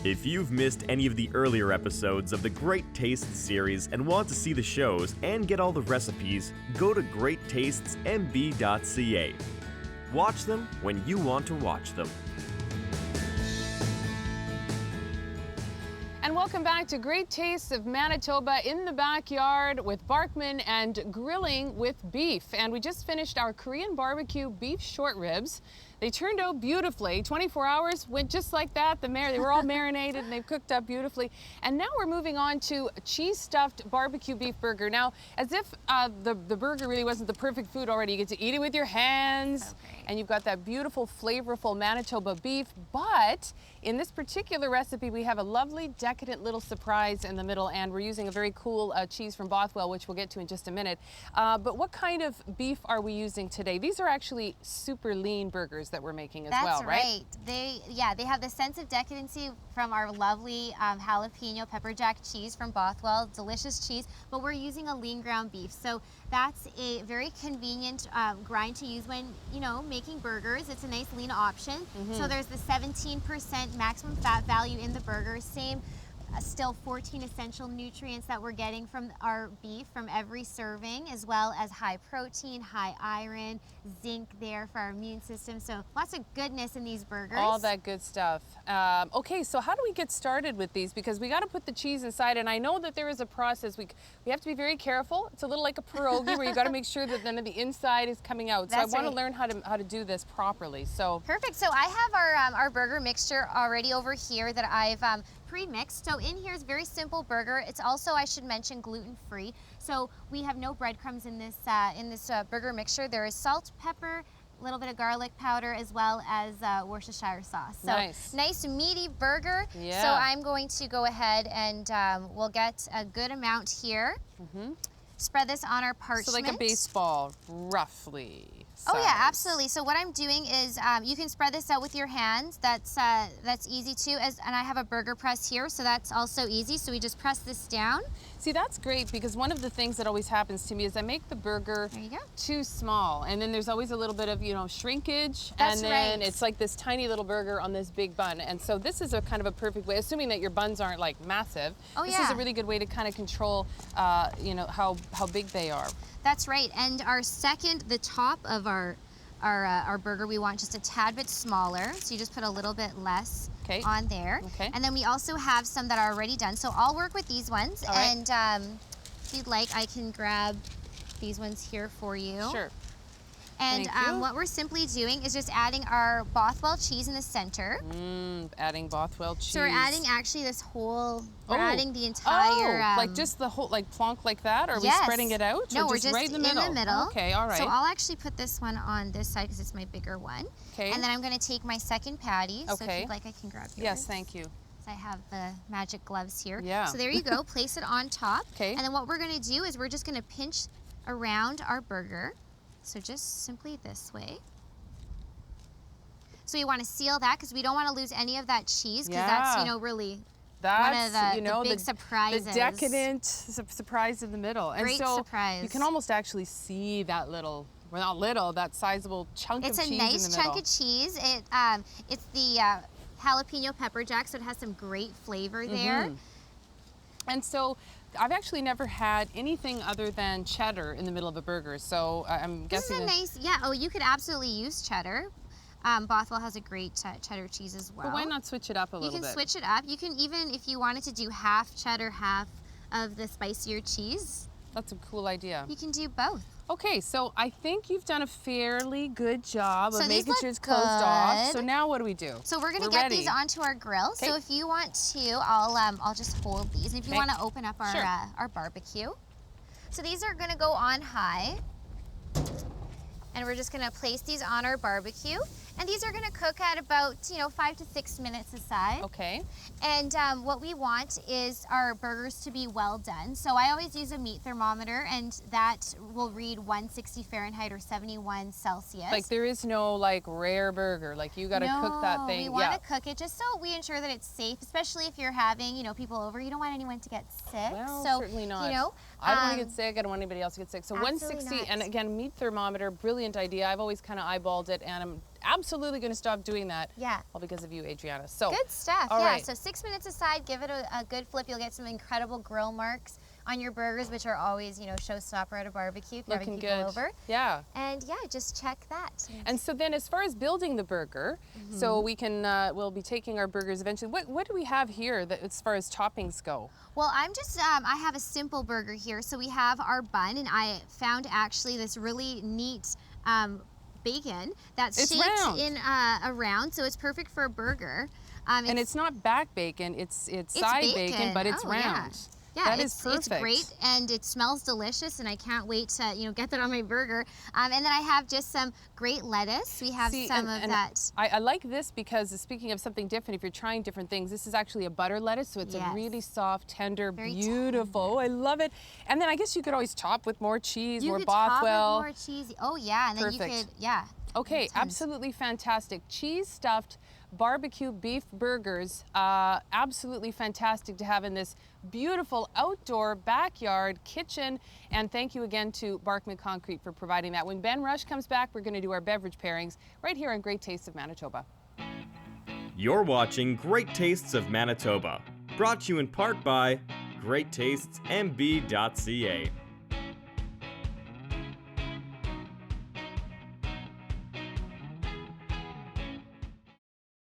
If you've missed any of the earlier episodes of the Great Tastes series and want to see the shows and get all the recipes, go to greattastesmb.ca. Watch them when you want to watch them. And welcome back to Great Tastes of Manitoba in the backyard with Barkman and grilling with beef. And we just finished our Korean barbecue beef short ribs. They turned out beautifully. 24 hours went just like that. They were all marinated and they've cooked up beautifully. And now we're moving on to a cheese-stuffed barbecue beef burger. Now, as if the burger really wasn't the perfect food already, you get to eat it with your hands. And you've got that beautiful, flavorful Manitoba beef. But in this particular recipe, we have a lovely, decadent little surprise in the middle. And we're using a very cool cheese from Bothwell, which we'll get to in just a minute. But what kind of beef are we using today? These are actually super lean burgers that we're making as well, right? They have the sense of decadency from our lovely jalapeno pepper jack cheese from Bothwell, delicious cheese, but we're using a lean ground beef. So that's a very convenient grind to use when, making burgers. It's a nice lean option. So there's the 17% maximum fat value in the burger, still 14 essential nutrients that we're getting from our beef from every serving, as well as high protein, high iron, zinc there for our immune system. So lots of goodness in these burgers. All that good stuff. Okay, so how do we get started with these? Because we got to put the cheese inside, and I know that there is a process. We have to be very careful. It's a little like a pierogi where you got to make sure that then the inside is coming out. So I want to learn how to do this properly. So perfect. So I have our burger mixture already over here that I've pre-mixed. So in here is very simple burger. It's also, I should mention, gluten-free. So we have no breadcrumbs in this burger mixture. There is salt, pepper, a little bit of garlic powder, as well as Worcestershire sauce. So nice meaty burger. Yeah. So I'm going to go ahead and we'll get a good amount here. Spread this on our parchment. So like a baseball, roughly. Size. Oh yeah, absolutely. So what I'm doing is you can spread this out with your hands. That's easy too. And I have a burger press here, so that's also easy. So we just press this down. See, that's great because one of the things that always happens to me is I make the burger too small, and then there's always a little bit of shrinkage, and then it's like this tiny little burger on this big bun. And so this is a kind of a perfect way, assuming that your buns aren't like massive. This is a really good way to kind of control, how big they are. That's right. And the top of our burger, we want just a tad bit smaller. So you just put a little bit less on there. And then we also have some that are already done. So I'll work with these ones. And if you'd like, I can grab these ones here for you. Sure. And what we're simply doing is just adding our Bothwell cheese in the center. Adding Bothwell cheese. So we're adding actually this whole, we're adding the entire... like just the whole, like plonk like that? Or are we spreading it out? No, or we're just right in the middle? Okay, all right. So I'll actually put this one on this side because it's my bigger one. And then I'm going to take my second patty. So if you'd like, I can grab yours. Yes, thank you. I have the magic gloves here. Yeah. So there you go. Place it on top. And then what we're going to do is we're just going to pinch around our burger. So just simply this way. So you want to seal that because we don't want to lose any of that cheese because that's, really one of the big surprises. The decadent surprise in the middle. And Great surprise. You can almost actually see that little, well, not little, that sizable chunk of cheese in the middle. It's a nice chunk of cheese. It's the jalapeno pepper jack, so it has some great flavor there. And so I've actually never had anything other than cheddar in the middle of a burger, so I'm guessing... This is a nice, you could absolutely use cheddar. Bothwell has a great cheddar cheese as well. But why not switch it up a little bit? You can switch it up. You can even, if you wanted to do half cheddar, half of the spicier cheese. That's a cool idea. You can do both. Okay, so I think you've done a fairly good job of making sure it's closed off. So now what do we do? So we're gonna get these onto our grill. So if you want to, I'll just hold these. And if you want to open up our barbecue. So these are gonna go on high. And we're just gonna place these on our barbecue. And these are gonna cook at about, 5 to 6 minutes aside. Okay. And what we want is our burgers to be well done. So I always use a meat thermometer, and that will read 160 Fahrenheit or 71 Celsius. Like there is no rare burger, like you gotta cook that thing. We want to cook it just so we ensure that it's safe, especially if you're having, people over. You don't want anyone to get sick. Well, so, certainly not. I don't want to get sick, I don't want anybody else to get sick. So 160, and again, meat thermometer, brilliant idea. I've always kind of eyeballed it, and absolutely going to stop doing that. Yeah. All because of you, Adriana. So Good stuff. all yeah. right. So 6 minutes aside, give it a good flip. You'll get some incredible grill marks on your burgers, which are always, showstopper at a barbecue if you're having Looking people good. over. Yeah. And yeah, just check that. And so then as far as building the burger, so we can, we'll be taking our burgers eventually. What do we have here that, as far as toppings go? Well, I'm just, I have a simple burger here. So we have our bun, and I found actually this really neat bacon that's It's shaped round. in a round, so it's perfect for a burger. And it's not back bacon, it's side bacon, but it's Oh, yeah. round. Yeah, That is it's perfect. great, and it smells delicious, and I can't wait to get that on my burger. And then I have just some great lettuce. We have some of that. I like this because, speaking of something different, if you're trying different things, this is actually a butter lettuce, so it's a Yes. really soft, tender, Very beautiful. Oh, I love it. And then I guess you could always top with more cheese, You more could top it Bothwell. more cheesy. Oh yeah, and then Perfect. you could Okay, Tons. absolutely fantastic. Cheese stuffed barbecue beef burgers, absolutely fantastic to have in this beautiful outdoor backyard kitchen. And thank you again to Barkman Concrete for providing that. When Ben Rush comes back, we're going to do our beverage pairings right here on Great Tastes of Manitoba. You're watching Great Tastes of Manitoba, brought to you in part by GreatTastesMB.ca.